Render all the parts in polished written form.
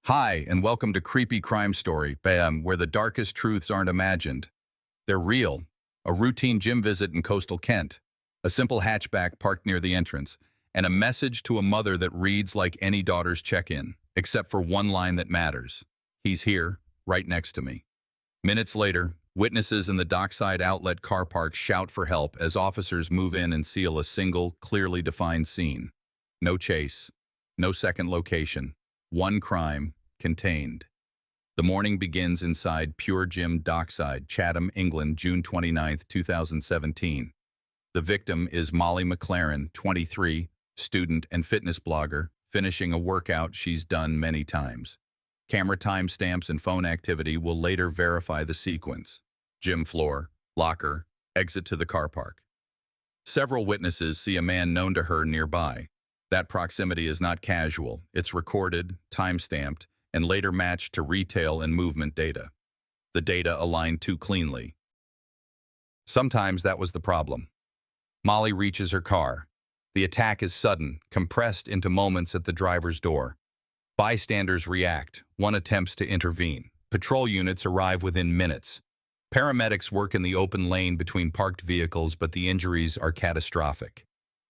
Hi, and welcome to Creepy Crime Story, BAM, where the darkest truths aren't imagined. They're real. A routine gym visit in coastal Kent, a simple hatchback parked near the entrance, and a message to a mother that reads like any daughter's check-in, except for one line that matters. He's here, right next to me. Minutes later, witnesses in the dockside outlet car park shout for help as officers move in and seal a single, clearly defined scene. No chase, no second location, one crime, contained. The morning begins inside Pure Gym Dockside, Chatham, England, June 29, 2017. The victim is Molly McLaren, 23, student and fitness blogger, finishing a workout she's done many times. Camera timestamps and phone activity will later verify the sequence. Gym floor, locker, exit to the car park. Several witnesses see a man known to her nearby. That proximity is not casual. It's recorded, time-stamped, and later matched to retail and movement data. The data aligned too cleanly. Sometimes that was the problem. Molly reaches her car. The attack is sudden, compressed into moments at the driver's door. Bystanders react. One attempts to intervene. Patrol units arrive within minutes. Paramedics work in the open lane between parked vehicles, but the injuries are catastrophic.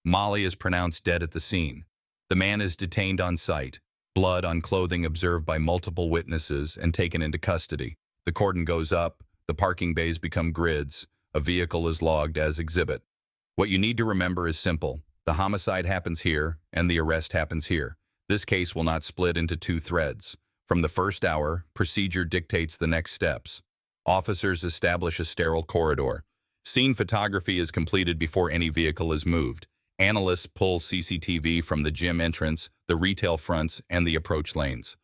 Molly is pronounced dead at the scene. The man is detained on site. Blood on clothing observed by multiple witnesses and taken into custody. The cordon goes up. The parking bays become grids. A vehicle is logged as exhibit. What you need to remember is simple. The homicide happens here, and the arrest happens here. This case will not split into two threads. From the first hour, procedure dictates the next steps. Officers establish a sterile corridor. Scene photography is completed before any vehicle is moved. Analysts pull CCTV from the gym entrance, the retail fronts, and the approach lanes.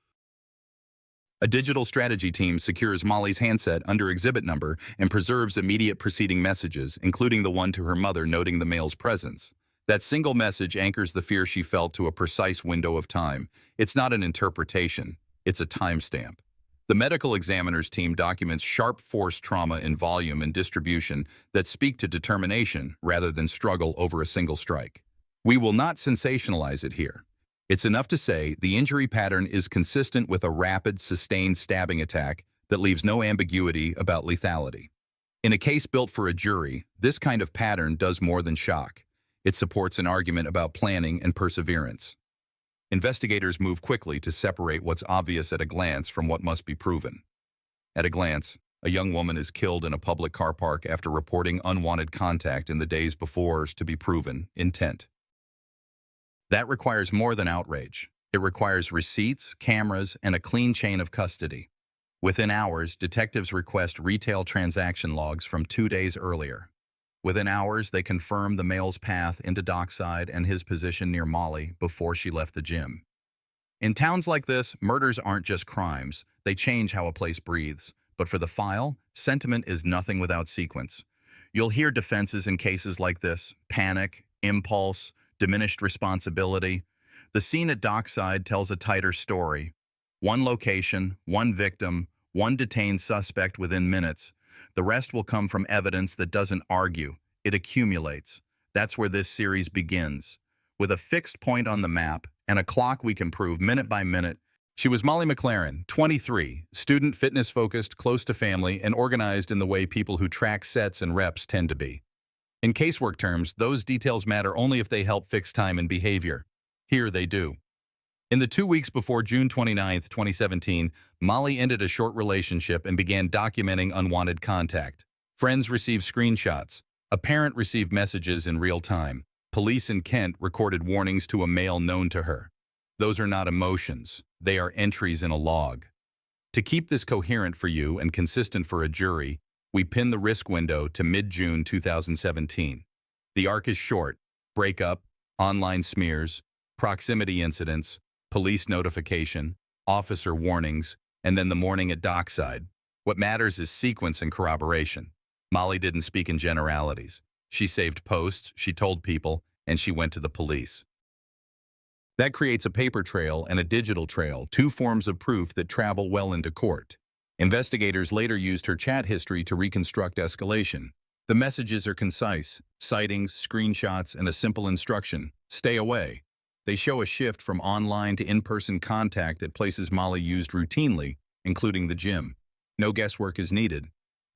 A digital strategy team secures Molly's handset under exhibit number and preserves immediate preceding messages, including the one to her mother noting the male's presence. That single message anchors the fear she felt to a precise window of time. It's not an interpretation, it's a timestamp. The medical examiner's team documents sharp force trauma in volume and distribution that speak to determination rather than struggle over a single strike. We will not sensationalize it here. It's enough to say the injury pattern is consistent with a rapid, sustained stabbing attack that leaves no ambiguity about lethality. In a case built for a jury, this kind of pattern does more than shock. It supports an argument about planning and perseverance. Investigators move quickly to separate what's obvious at a glance from what must be proven. At a glance, a young woman is killed in a public car park after reporting unwanted contact in the days before to be proven intent. That requires more than outrage. It requires receipts, cameras, and a clean chain of custody. Within hours, detectives request retail transaction logs from 2 days earlier. Within hours, they confirm the male's path into Dockside and his position near Molly before she left the gym. In towns like this, murders aren't just crimes. They change how a place breathes. But for the file, sentiment is nothing without sequence. You'll hear defenses in cases like this: panic, impulse, diminished responsibility. The scene at Dockside tells a tighter story. One location, one victim, one detained suspect within minutes. The rest will come from evidence that doesn't argue. It accumulates. That's where this series begins. With a fixed point on the map and a clock we can prove minute by minute, she was Molly McLaren, 23, student, fitness-focused, close to family, and organized in the way people who track sets and reps tend to be. In casework terms, those details matter only if they help fix time and behavior. Here they do. In the 2 weeks before June 29, 2017, Molly ended a short relationship and began documenting unwanted contact. Friends received screenshots. A parent received messages in real time. Police in Kent recorded warnings to a male known to her. Those are not emotions. They are entries in a log. To keep this coherent for you and consistent for a jury, we pin the risk window to mid-June 2017. The arc is short: breakup, online smears, proximity incidents, police notification, officer warnings, and then the morning at Dockside. What matters is sequence and corroboration. Molly didn't speak in generalities. She saved posts, she told people, and she went to the police. That creates a paper trail and a digital trail, two forms of proof that travel well into court. Investigators later used her chat history to reconstruct escalation. The messages are concise: sightings, screenshots, and a simple instruction: stay away. They show a shift from online to in-person contact at places Molly used routinely, including the gym. No guesswork is needed.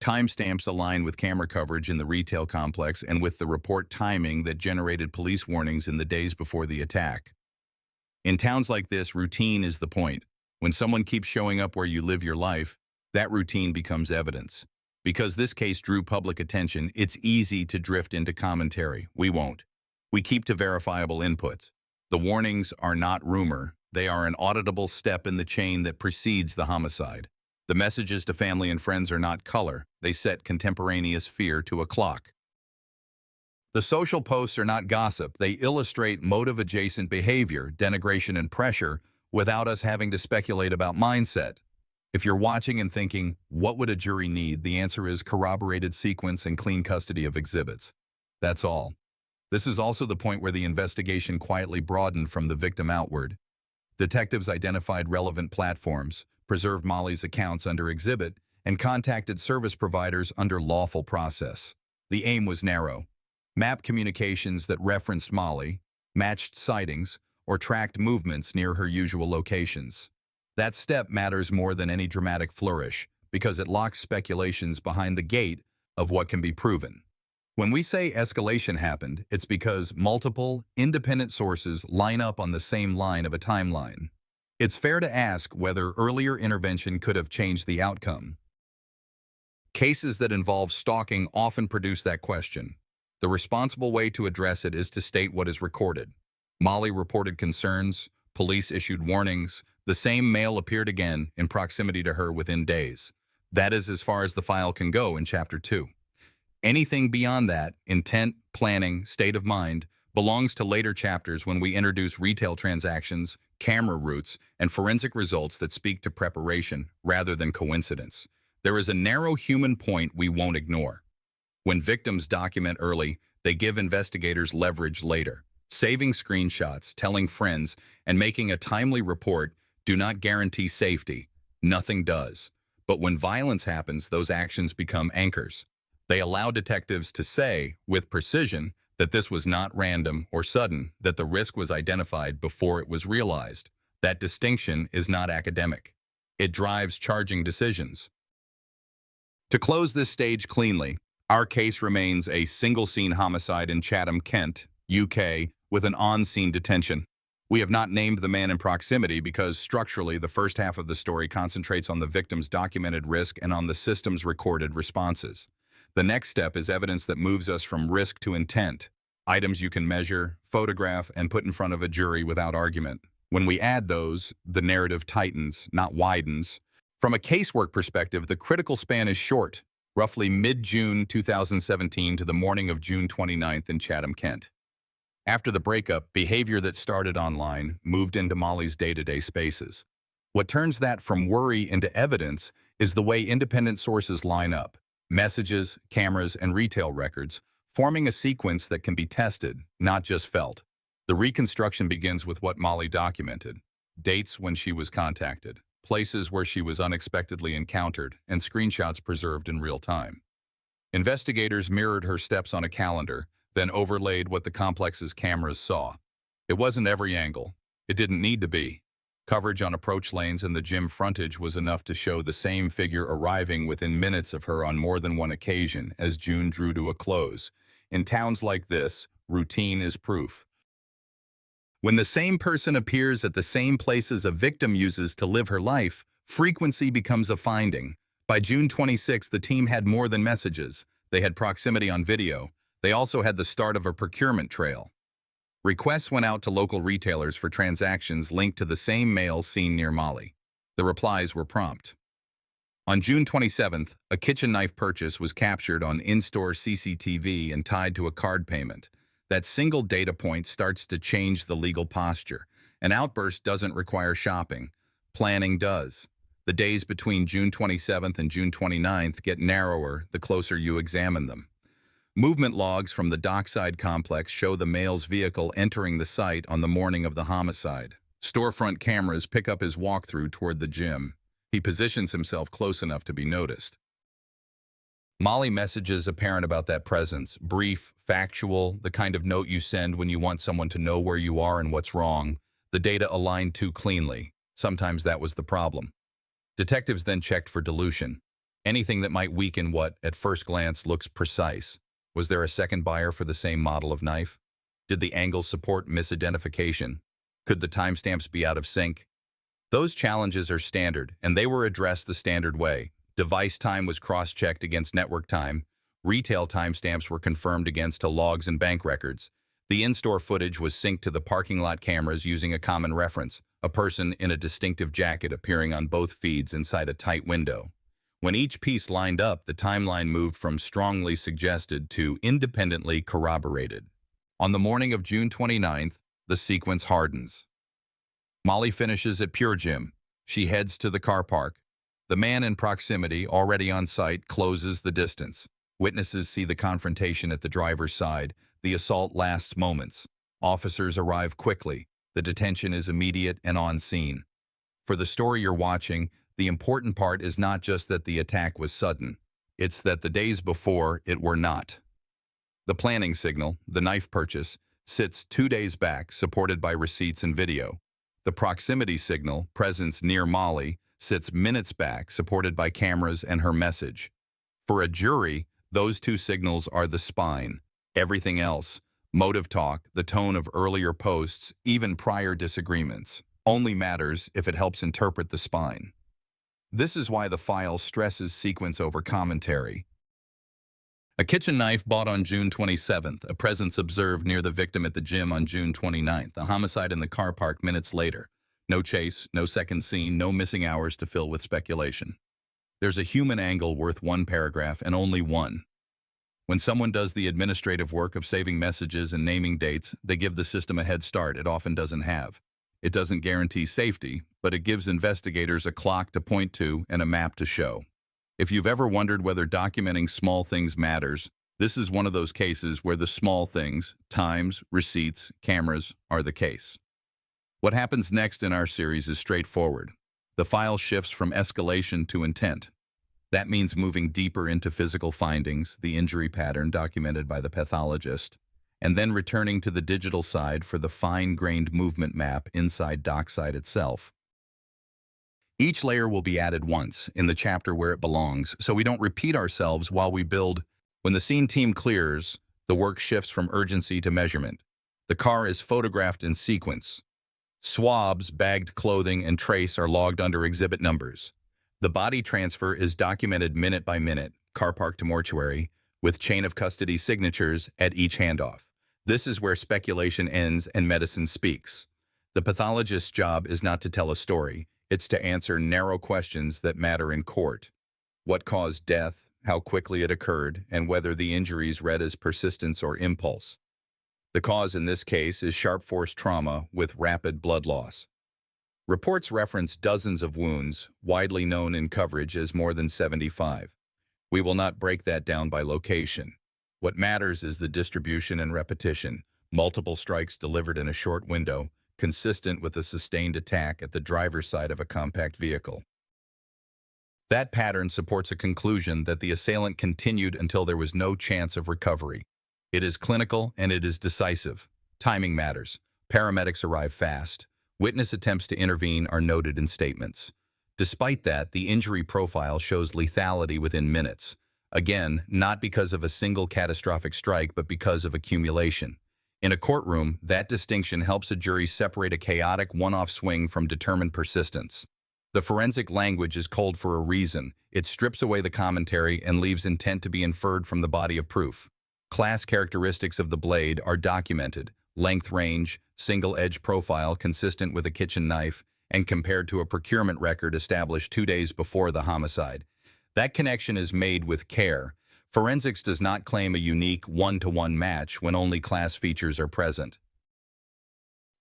Timestamps align with camera coverage in the retail complex and with the report timing that generated police warnings in the days before the attack. In towns like this, routine is the point. When someone keeps showing up where you live your life, that routine becomes evidence. Because this case drew public attention, it's easy to drift into commentary. We won't. We keep to verifiable inputs. The warnings are not rumor. They are an auditable step in the chain that precedes the homicide. The messages to family and friends are not color. They set contemporaneous fear to a clock. The social posts are not gossip. They illustrate motive-adjacent behavior, denigration, and pressure without us having to speculate about mindset. If you're watching and thinking, what would a jury need? The answer is corroborated sequence and clean custody of exhibits. That's all. This is also the point where the investigation quietly broadened from the victim outward. Detectives identified relevant platforms, preserved Molly's accounts under exhibit, and contacted service providers under lawful process. The aim was narrow. Map communications that referenced Molly, matched sightings, or tracked movements near her usual locations. That step matters more than any dramatic flourish, because it locks speculations behind the gate of what can be proven. When we say escalation happened, it's because multiple, independent sources line up on the same line of a timeline. It's fair to ask whether earlier intervention could have changed the outcome. Cases that involve stalking often produce that question. The responsible way to address it is to state what is recorded. Molly reported concerns, police issued warnings, the same male appeared again in proximity to her within days. That is as far as the file can go in Chapter 2. Anything beyond that, intent, planning, state of mind, belongs to later chapters when we introduce retail transactions, camera routes, and forensic results that speak to preparation rather than coincidence. There is a narrow human point we won't ignore. When victims document early, they give investigators leverage later. Saving screenshots, telling friends, and making a timely report do not guarantee safety. Nothing does. But when violence happens, those actions become anchors. They allow detectives to say, with precision, that this was not random or sudden, that the risk was identified before it was realized. That distinction is not academic. It drives charging decisions. To close this stage cleanly, our case remains a single-scene homicide in Chatham, Kent, UK, with an on-scene detention. We have not named the man in proximity because structurally the first half of the story concentrates on the victim's documented risk and on the system's recorded responses. The next step is evidence that moves us from risk to intent, items you can measure, photograph, and put in front of a jury without argument. When we add those, the narrative tightens, not widens. From a casework perspective, the critical span is short, roughly mid-June 2017 to the morning of June 29th in Chatham, Kent. After the breakup, behavior that started online moved into Molly's day-to-day spaces. What turns that from worry into evidence is the way independent sources line up. Messages, cameras, and retail records, forming a sequence that can be tested, not just felt. The reconstruction begins with what Molly documented: dates when she was contacted, places where she was unexpectedly encountered, and screenshots preserved in real time. Investigators mirrored her steps on a calendar, then overlaid what the complex's cameras saw. It wasn't every angle. It didn't need to be. Coverage on approach lanes and the gym frontage was enough to show the same figure arriving within minutes of her on more than one occasion as June drew to a close. In towns like this, routine is proof. When the same person appears at the same places a victim uses to live her life, frequency becomes a finding. By June 26, the team had more than messages. They had proximity on video. They also had the start of a procurement trail. Requests went out to local retailers for transactions linked to the same male seen near Molly. The replies were prompt. On June 27th, a kitchen knife purchase was captured on in-store CCTV and tied to a card payment. That single data point starts to change the legal posture. An outburst doesn't require shopping. Planning does. The days between June 27th and June 29th get narrower the closer you examine them. Movement logs from the dockside complex show the male's vehicle entering the site on the morning of the homicide. Storefront cameras pick up his walkthrough toward the gym. He positions himself close enough to be noticed. Molly messages a parent about that presence. Brief, factual, the kind of note you send when you want someone to know where you are and what's wrong. The data aligned too cleanly. Sometimes that was the problem. Detectives then checked for dilution. Anything that might weaken what, at first glance, looks precise. Was there a second buyer for the same model of knife? Did the angle support misidentification? Could the timestamps be out of sync? Those challenges are standard, and they were addressed the standard way. Device time was cross-checked against network time. Retail timestamps were confirmed against logs and bank records. The in-store footage was synced to the parking lot cameras using a common reference, a person in a distinctive jacket appearing on both feeds inside a tight window. When each piece lined up, the timeline moved from strongly suggested to independently corroborated. On the morning of June 29th, the sequence hardens. Molly finishes at Pure Gym. She heads to the car park. The man in proximity, already on site, closes the distance. Witnesses see the confrontation at the driver's side. The assault lasts moments. Officers arrive quickly. The detention is immediate and on scene. For the story you're watching, the important part is not just that the attack was sudden. It's that the days before it were not. The planning signal, the knife purchase, sits 2 days back, supported by receipts and video. The proximity signal, presence near Molly, sits minutes back, supported by cameras and her message. For a jury, those two signals are the spine. Everything else, motive talk, the tone of earlier posts, even prior disagreements, only matters if it helps interpret the spine. This is why the file stresses sequence over commentary. A kitchen knife bought on June 27th, a presence observed near the victim at the gym on June 29th, a homicide in the car park minutes later. No chase, no second scene, no missing hours to fill with speculation. There's a human angle worth one paragraph, and only one. When someone does the administrative work of saving messages and naming dates, they give the system a head start it often doesn't have. It doesn't guarantee safety, but it gives investigators a clock to point to and a map to show. If you've ever wondered whether documenting small things matters, this is one of those cases where the small things, times, receipts, cameras, are the case. What happens next in our series is straightforward. The file shifts from escalation to intent. That means moving deeper into physical findings, the injury pattern documented by the pathologist, and then returning to the digital side for the fine-grained movement map inside dockside itself. Each layer will be added once, in the chapter where it belongs, so we don't repeat ourselves while we build. When the scene team clears, the work shifts from urgency to measurement. The car is photographed in sequence. Swabs, bagged clothing, and trace are logged under exhibit numbers. The body transfer is documented minute by minute, car park to mortuary, with chain of custody signatures at each handoff. This is where speculation ends and medicine speaks. The pathologist's job is not to tell a story. It's to answer narrow questions that matter in court. What caused death, how quickly it occurred, and whether the injuries read as persistence or impulse. The cause in this case is sharp force trauma with rapid blood loss. Reports reference dozens of wounds, widely known in coverage as more than 75. We will not break that down by location. What matters is the distribution and repetition, multiple strikes delivered in a short window, consistent with a sustained attack at the driver's side of a compact vehicle. That pattern supports a conclusion that the assailant continued until there was no chance of recovery. It is clinical and it is decisive. Timing matters. Paramedics arrive fast. Witness attempts to intervene are noted in statements. Despite that, the injury profile shows lethality within minutes. Again, not because of a single catastrophic strike, but because of accumulation. In a courtroom, that distinction helps a jury separate a chaotic one-off swing from determined persistence. The forensic language is cold for a reason. It strips away the commentary and leaves intent to be inferred from the body of proof. Class characteristics of the blade are documented: length range, single-edge profile consistent with a kitchen knife, and compared to a procurement record established 2 days before the homicide. That connection is made with care. Forensics does not claim a unique one-to-one match when only class features are present.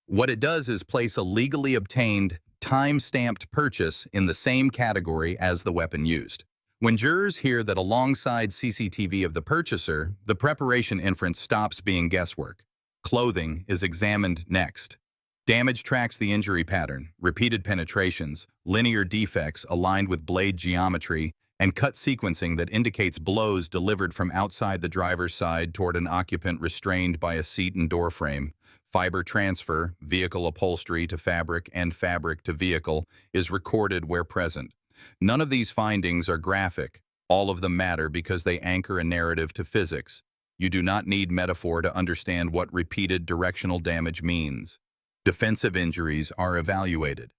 What it does is place a legally obtained, time-stamped purchase in the same category as the weapon used. When jurors hear that alongside CCTV of the purchaser, the preparation inference stops being guesswork. Clothing is examined next. Damage tracks the injury pattern, repeated penetrations, linear defects aligned with blade geometry, and cut sequencing that indicates blows delivered from outside the driver's side toward an occupant restrained by a seat and door frame. Fiber transfer, vehicle upholstery to fabric and fabric to vehicle, is recorded where present. None of these findings are graphic. All of them matter because they anchor a narrative to physics. You do not need metaphor to understand what repeated directional damage means. Defensive injuries are evaluated.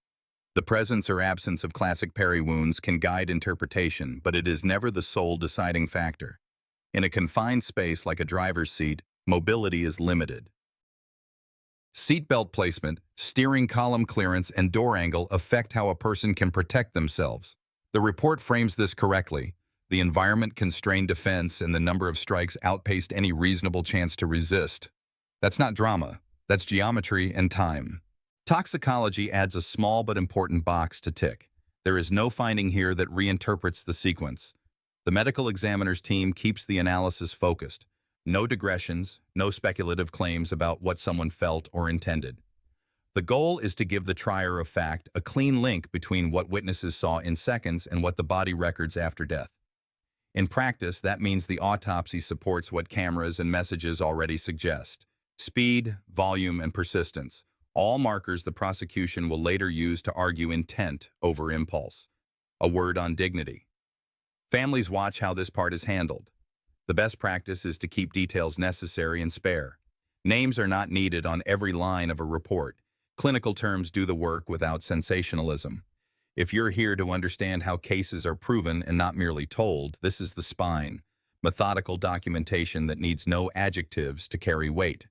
The presence or absence of classic Perry wounds can guide interpretation, but it is never the sole deciding factor. In a confined space like a driver's seat, mobility is limited. Seatbelt placement, steering column clearance, and door angle affect how a person can protect themselves. The report frames this correctly. The environment constrained defense, and the number of strikes outpaced any reasonable chance to resist. That's not drama. That's geometry and time. Toxicology adds a small but important box to tick. There is no finding here that reinterprets the sequence. The medical examiner's team keeps the analysis focused. No digressions, no speculative claims about what someone felt or intended. The goal is to give the trier of fact a clean link between what witnesses saw in seconds and what the body records after death. In practice, that means the autopsy supports what cameras and messages already suggest. Speed, volume, and persistence, all markers the prosecution will later use to argue intent over impulse. A word on dignity. Families watch how this part is handled. The best practice is to keep details necessary and spare. Names are not needed on every line of a report. Clinical terms do the work without sensationalism. If you're here to understand how cases are proven and not merely told, this is the spine. Methodical documentation that needs no adjectives to carry weight.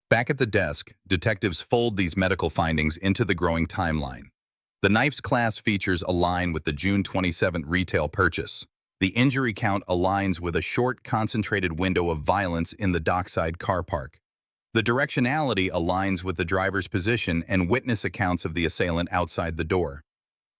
Back at the desk, detectives fold these medical findings into the growing timeline. The knife's class features align with the June 27 retail purchase. The injury count aligns with a short, concentrated window of violence in the dockside car park. The directionality aligns with the driver's position and witness accounts of the assailant outside the door.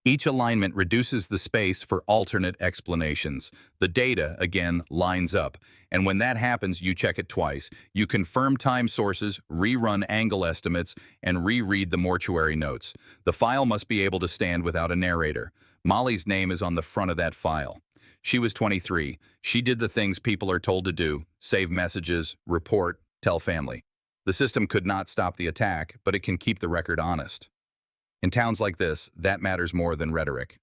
Each alignment reduces the space for alternate explanations. The data, again, lines up. And when that happens, you check it twice. You confirm time sources, rerun angle estimates, and reread the mortuary notes. The file must be able to stand without a narrator. Molly's name is on the front of that file. She was 23. She did the things people are told to do: save messages, report, tell family. The system could not stop the attack, but it can keep the record honest. In towns like this, that matters more than rhetoric.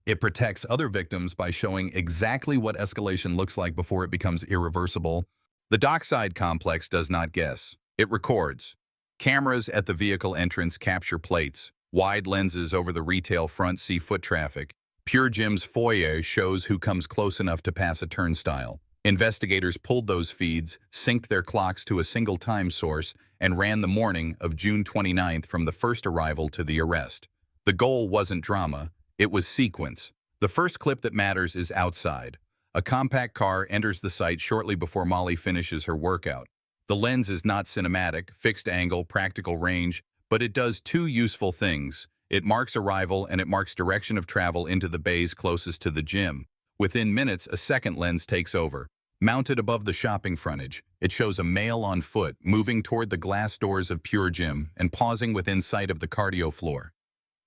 It protects other victims by showing exactly what escalation looks like before it becomes irreversible. The dockside complex does not guess. It records. Cameras at the vehicle entrance capture plates. Wide lenses over the retail front see foot traffic. Pure Gym's foyer shows who comes close enough to pass a turnstile. Investigators pulled those feeds, synced their clocks to a single time source, and ran the morning of June 29th from the first arrival to the arrest. The goal wasn't drama, it was sequence. The first clip that matters is outside. A compact car enters the site shortly before Molly finishes her workout. The lens is not cinematic, fixed angle, practical range, but it does two useful things. It marks arrival and it marks direction of travel into the bays closest to the gym. Within minutes, a second lens takes over. Mounted above the shopping frontage, it shows a male on foot moving toward the glass doors of Pure Gym and pausing within sight of the cardio floor.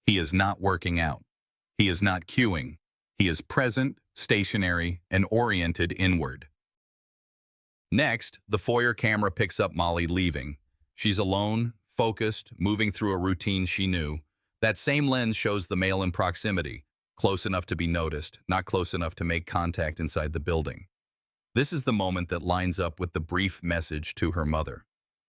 He is not working out. He is not cueing. He is present, stationary, and oriented inward. Next, the foyer camera picks up Molly leaving. She's alone, focused, moving through a routine she knew. That same lens shows the male in proximity, close enough to be noticed, not close enough to make contact inside the building. This is the moment that lines up with the brief message to her mother.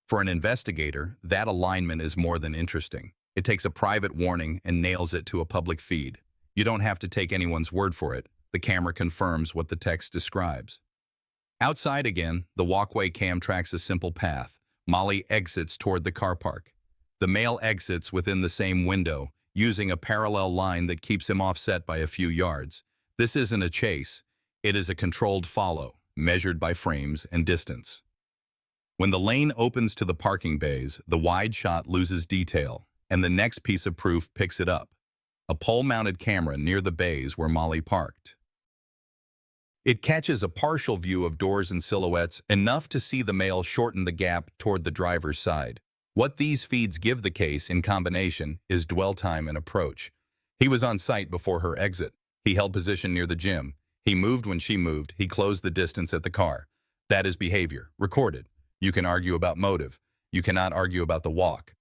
For an investigator, that alignment is more than interesting. It takes a private warning and nails it to a public feed. You don't have to take anyone's word for it. The camera confirms what the text describes. Outside again, the walkway cam tracks a simple path. Molly exits toward the car park. The male exits within the same window, using a parallel line that keeps him offset by a few yards. This isn't a chase. It is a controlled follow, measured by frames and distance. When the lane opens to the parking bays, the wide shot loses detail, and the next piece of proof picks it up. A pole-mounted camera near the bays where Molly parked. It catches a partial view of doors and silhouettes, enough to see the male shorten the gap toward the driver's side. What these feeds give the case in combination is dwell time and approach. He was on site before her exit. He held position near the gym. He moved when she moved. He closed the distance at the car. That is behavior, recorded. You can argue about motive. You cannot argue about the walk.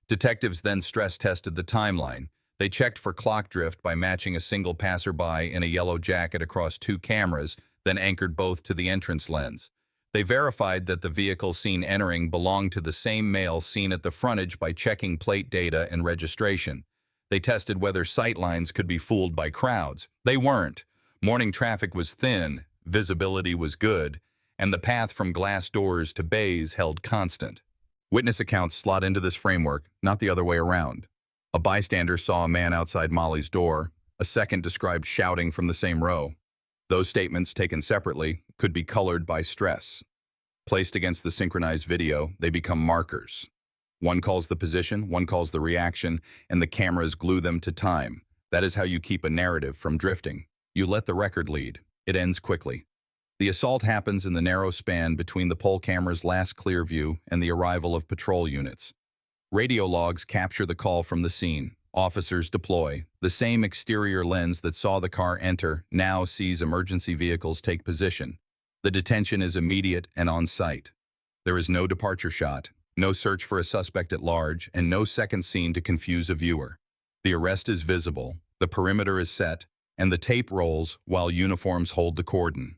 Detectives then stress-tested the timeline. They checked for clock drift by matching a single passerby in a yellow jacket across two cameras, then anchored both to the entrance lens. They verified that the vehicle seen entering belonged to the same male seen at the frontage by checking plate data and registration. They tested whether sightlines could be fooled by crowds. They weren't. Morning traffic was thin, visibility was good, and the path from glass doors to bays held constant. Witness accounts slot into this framework, not the other way around. A bystander saw a man outside Molly's door. A second described shouting from the same row. Those statements, taken separately, could be colored by stress. Placed against the synchronized video, they become markers. One calls the position, one calls the reaction, and the cameras glue them to time. That is how you keep a narrative from drifting. You let the record lead. It ends quickly. The assault happens in the narrow span between the poll camera's last clear view and the arrival of patrol units. Radio logs capture the call from the scene. Officers deploy. The same exterior lens that saw the car enter now sees emergency vehicles take position. The detention is immediate and on site. There is no departure shot, no search for a suspect at large, and no second scene to confuse a viewer. The arrest is visible, the perimeter is set, and the tape rolls while uniforms hold the cordon.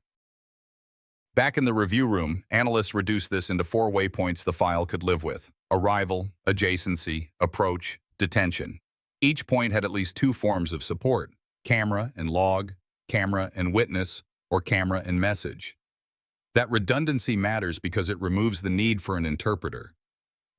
Back in the review room, analysts reduced this into 4 waypoints the file could live with: arrival, adjacency, approach, detention. Each point had at least 2 forms of support: camera and log, camera and witness, or camera and message. That redundancy matters because it removes the need for an interpreter.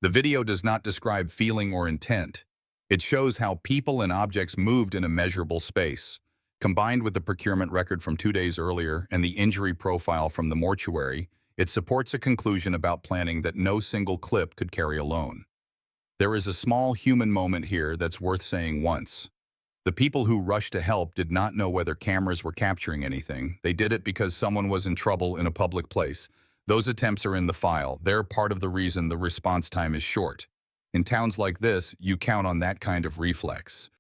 The video does not describe feeling or intent. It shows how people and objects moved in a measurable space. Combined with the procurement record from 2 days earlier and the injury profile from the mortuary, it supports a conclusion about planning that no single clip could carry alone. There is a small human moment here that's worth saying once. The people who rushed to help did not know whether cameras were capturing anything. They did it because someone was in trouble in a public place. Those attempts are in the file. They're part of the reason the response time is short. In towns like this, you count on that kind of reflex.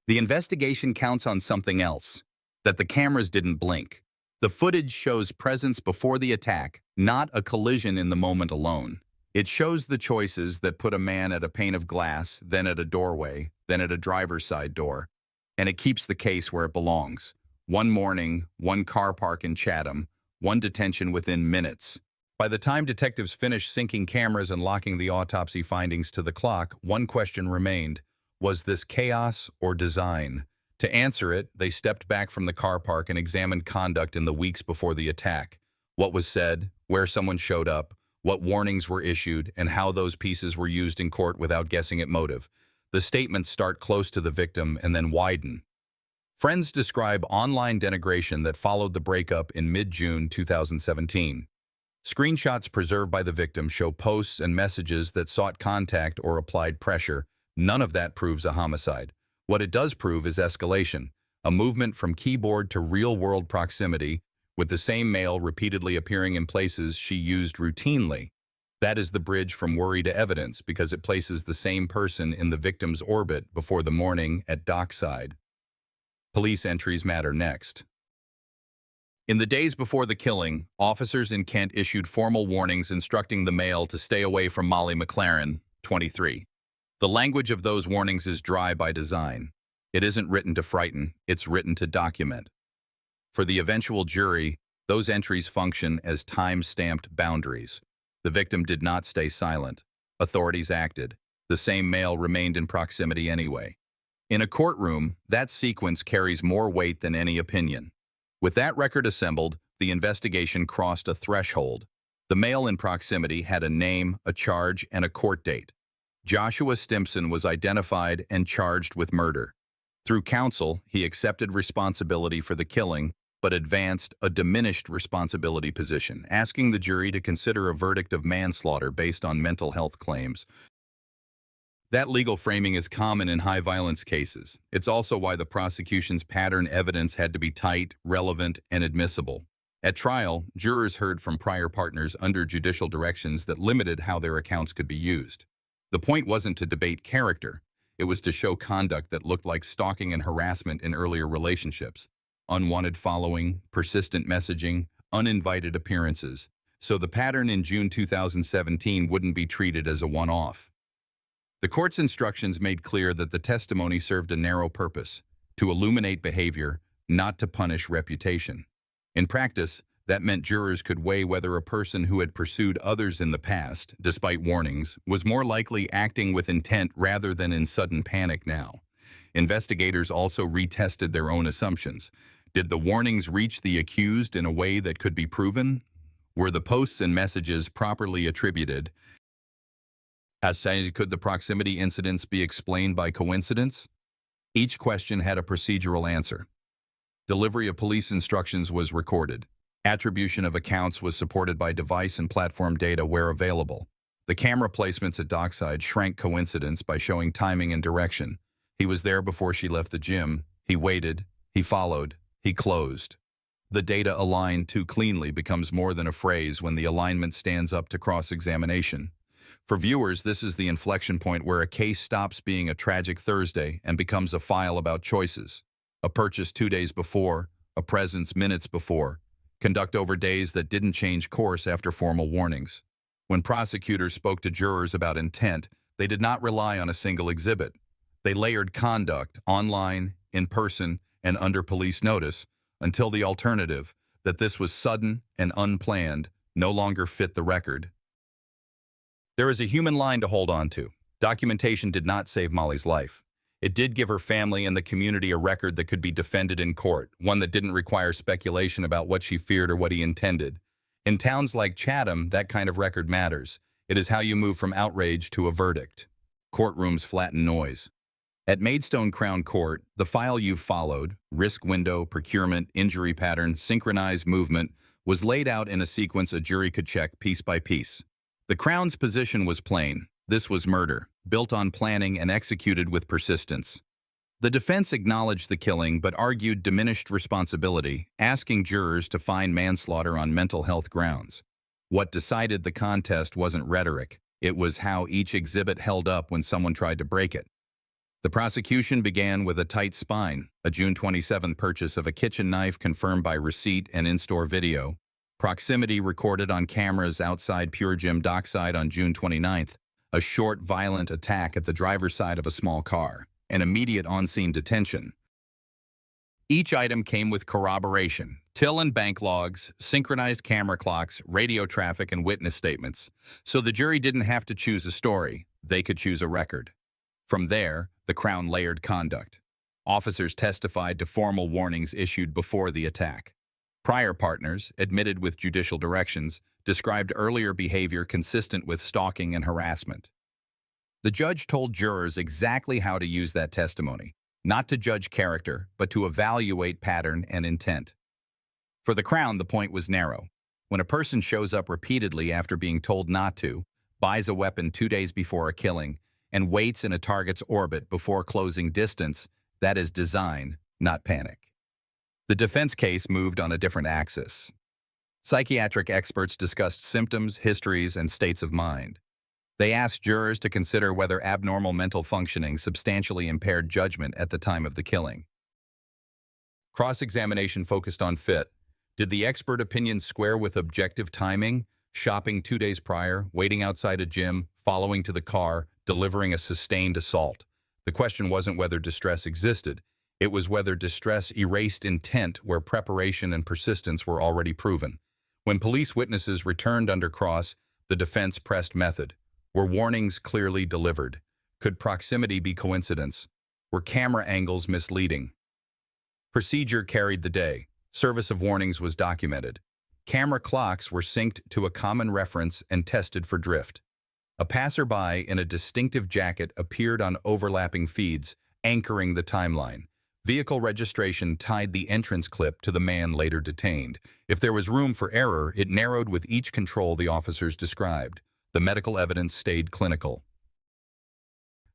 The investigation counts on something else: that the cameras didn't blink. The footage shows presence before the attack, not a collision in the moment alone. It shows the choices that put a man at a pane of glass, then at a doorway, then at a driver's side door. And it keeps the case where it belongs. One morning, one car park in Chatham, one detention within minutes. By the time detectives finished syncing cameras and locking the autopsy findings to the clock, one question remained: was this chaos or design? To answer it, they stepped back from the car park and examined conduct in the weeks before the attack. What was said, where someone showed up, what warnings were issued, and how those pieces were used in court without guessing at motive. The statements start close to the victim and then widen. Friends describe online denigration that followed the breakup in mid-June 2017. Screenshots preserved by the victim show posts and messages that sought contact or applied pressure. None of that proves a homicide. What it does prove is escalation, a movement from keyboard to real-world proximity, with the same male repeatedly appearing in places she used routinely. That is the bridge from worry to evidence because it places the same person in the victim's orbit before the morning at dockside. Police entries matter next. In the days before the killing, officers in Kent issued formal warnings instructing the male to stay away from Molly McLaren, 23. The language of those warnings is dry by design. It isn't written to frighten, it's written to document. For the eventual jury, those entries function as time-stamped boundaries. The victim did not stay silent. Authorities acted. The same male remained in proximity anyway. In a courtroom, that sequence carries more weight than any opinion. With that record assembled, the investigation crossed a threshold. The male in proximity had a name, a charge, and a court date. Joshua Stimpson was identified and charged with murder. Through counsel, he accepted responsibility for the killing, but advanced a diminished responsibility position, asking the jury to consider a verdict of manslaughter based on mental health claims. That legal framing is common in high-violence cases. It's also why the prosecution's pattern evidence had to be tight, relevant, and admissible. At trial, jurors heard from prior partners under judicial directions that limited how their accounts could be used. The point wasn't to debate character. It was to show conduct that looked like stalking and harassment in earlier relationships. Unwanted following, persistent messaging, uninvited appearances. So the pattern in June 2017 wouldn't be treated as a one-off. The court's instructions made clear that the testimony served a narrow purpose, to illuminate behavior, not to punish reputation. In practice, that meant jurors could weigh whether a person who had pursued others in the past, despite warnings, was more likely acting with intent rather than in sudden panic now. Investigators also retested their own assumptions. Did the warnings reach the accused in a way that could be proven? Were the posts and messages properly attributed? As such, could the proximity incidents be explained by coincidence? Each question had a procedural answer. Delivery of police instructions was recorded. Attribution of accounts was supported by device and platform data where available. The camera placements at dockside shrank coincidence by showing timing and direction. He was there before she left the gym. He waited. He followed. He closed. The data aligned too cleanly becomes more than a phrase when the alignment stands up to cross-examination. For viewers, this is the inflection point where a case stops being a tragic Thursday and becomes a file about choices. A purchase 2 days before, a presence minutes before. Conduct over days that didn't change course after formal warnings. When prosecutors spoke to jurors about intent, they did not rely on a single exhibit. They layered conduct, online, in person, and under police notice, until the alternative, that this was sudden and unplanned, no longer fit the record. There is a human line to hold on to. Documentation did not save Molly's life. It did give her family and the community a record that could be defended in court, one that didn't require speculation about what she feared or what he intended. In towns like Chatham, that kind of record matters. It is how you move from outrage to a verdict. Courtrooms flatten noise. At Maidstone Crown Court, the file you've followed, risk window, procurement, injury pattern, synchronized movement, was laid out in a sequence a jury could check piece by piece. The Crown's position was plain. This was murder, built on planning and executed with persistence. The defense acknowledged the killing but argued diminished responsibility, asking jurors to find manslaughter on mental health grounds. What decided the contest wasn't rhetoric. It was how each exhibit held up when someone tried to break it. The prosecution began with a tight spine, a June 27 purchase of a kitchen knife confirmed by receipt and in-store video, proximity recorded on cameras outside Pure Gym dockside on June 29th, a short, violent attack at the driver's side of a small car, and immediate on-scene detention. Each item came with corroboration, till and bank logs, synchronized camera clocks, radio traffic, and witness statements. So the jury didn't have to choose a story, they could choose a record. From there, the Crown layered conduct. Officers testified to formal warnings issued before the attack. Prior partners, admitted with judicial directions, described earlier behavior consistent with stalking and harassment. The judge told jurors exactly how to use that testimony, not to judge character, but to evaluate pattern and intent. For the Crown, the point was narrow. When a person shows up repeatedly after being told not to, buys a weapon 2 days before a killing, and waits in a target's orbit before closing distance, that is design, not panic. The defense case moved on a different axis. Psychiatric experts discussed symptoms, histories, and states of mind. They asked jurors to consider whether abnormal mental functioning substantially impaired judgment at the time of the killing. Cross-examination focused on fit. Did the expert opinion square with objective timing, shopping 2 days prior, waiting outside a gym, following to the car, delivering a sustained assault? The question wasn't whether distress existed. It was whether distress erased intent where preparation and persistence were already proven. When police witnesses returned under cross, the defense pressed method. Were warnings clearly delivered? Could proximity be coincidence? Were camera angles misleading? Procedure carried the day. Service of warnings was documented. Camera clocks were synced to a common reference and tested for drift. A passerby in a distinctive jacket appeared on overlapping feeds, anchoring the timeline. Vehicle registration tied the entrance clip to the man later detained. If there was room for error, it narrowed with each control the officers described. The medical evidence stayed clinical.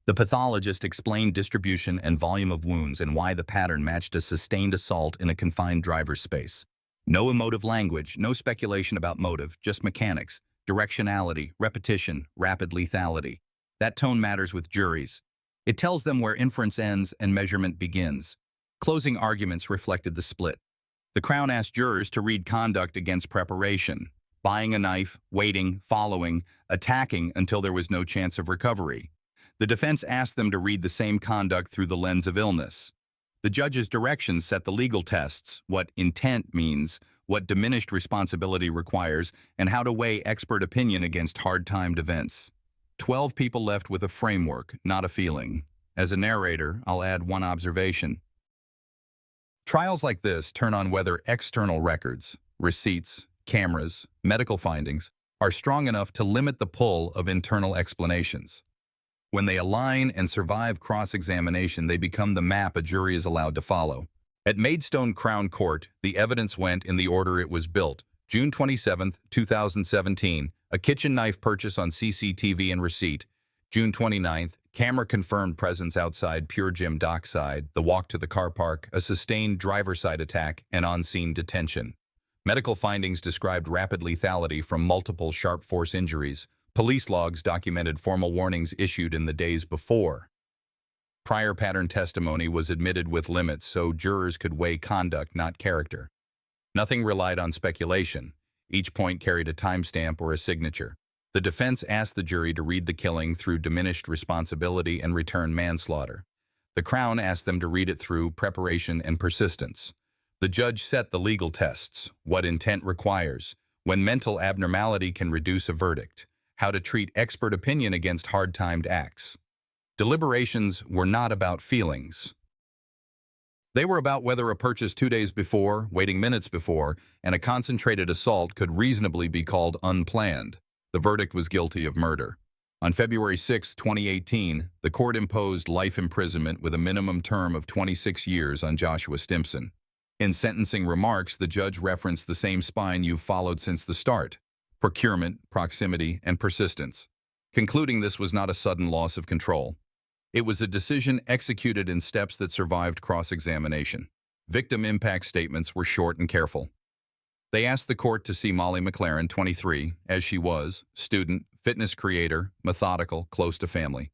The pathologist explained distribution and volume of wounds and why the pattern matched a sustained assault in a confined driver's space. No emotive language, no speculation about motive, just mechanics, directionality, repetition, rapid lethality. That tone matters with juries. It tells them where inference ends and measurement begins. Closing arguments reflected the split. The Crown asked jurors to read conduct against preparation, buying a knife, waiting, following, attacking until there was no chance of recovery. The defense asked them to read the same conduct through the lens of illness. The judge's directions set the legal tests, what intent means, what diminished responsibility requires, and how to weigh expert opinion against hard-timed events. 12 people left with a framework, not a feeling. As a narrator, I'll add one observation. Trials like this turn on whether external records, receipts, cameras, medical findings are strong enough to limit the pull of internal explanations. When they align and survive cross-examination, they become the map a jury is allowed to follow. At Maidstone Crown Court, the evidence went in the order it was built. June 27, 2017, a kitchen knife purchase on CCTV and receipt. June 29th, camera confirmed presence outside Pure Gym dockside, the walk to the car park, a sustained driver-side attack, and on-scene detention. Medical findings described rapid lethality from multiple sharp force injuries. Police logs documented formal warnings issued in the days before. Prior pattern testimony was admitted with limits so jurors could weigh conduct, not character. Nothing relied on speculation. Each point carried a timestamp or a signature. The defense asked the jury to read the killing through diminished responsibility and return manslaughter. The Crown asked them to read it through preparation and persistence. The judge set the legal tests, what intent requires, when mental abnormality can reduce a verdict, how to treat expert opinion against hard-timed acts. Deliberations were not about feelings. They were about whether a purchase 2 days before, waiting minutes before, and a concentrated assault could reasonably be called unplanned. The verdict was guilty of murder. On February 6, 2018, the court imposed life imprisonment with a minimum term of 26 years on Joshua Stimpson. In sentencing remarks, the judge referenced the same spine you've followed since the start: procurement, proximity, and persistence, concluding this was not a sudden loss of control. It was a decision executed in steps that survived cross-examination. Victim impact statements were short and careful. They asked the court to see Molly McLaren, 23, as she was, student, fitness creator, methodical, close to family.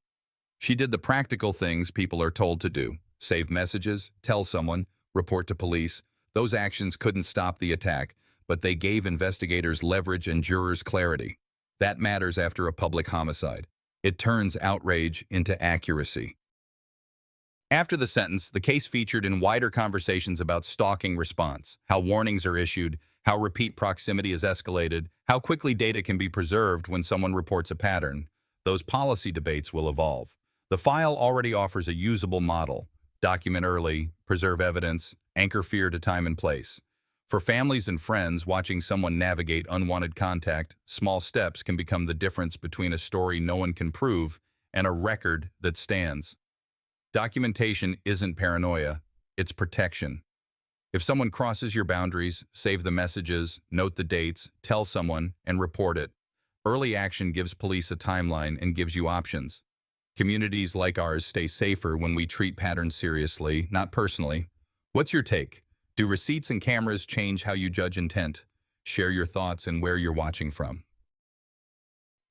She did the practical things people are told to do: save messages, tell someone, report to police. Those actions couldn't stop the attack, but they gave investigators leverage and jurors clarity. That matters after a public homicide. It turns outrage into accuracy. After the sentence, the case featured in wider conversations about stalking response, how warnings are issued, how repeat proximity is escalated, how quickly data can be preserved when someone reports a pattern. Those policy debates will evolve. The file already offers a usable model: document early, preserve evidence, anchor fear to time and place. For families and friends watching someone navigate unwanted contact, small steps can become the difference between a story no one can prove and a record that stands. Documentation isn't paranoia, it's protection. If someone crosses your boundaries, save the messages, note the dates, tell someone, and report it. Early action gives police a timeline and gives you options. Communities like ours stay safer when we treat patterns seriously, not personally. What's your take? Do receipts and cameras change how you judge intent? Share your thoughts and where you're watching from.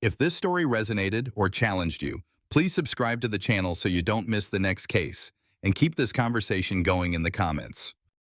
If this story resonated or challenged you, please subscribe to the channel so you don't miss the next case, and keep this conversation going in the comments.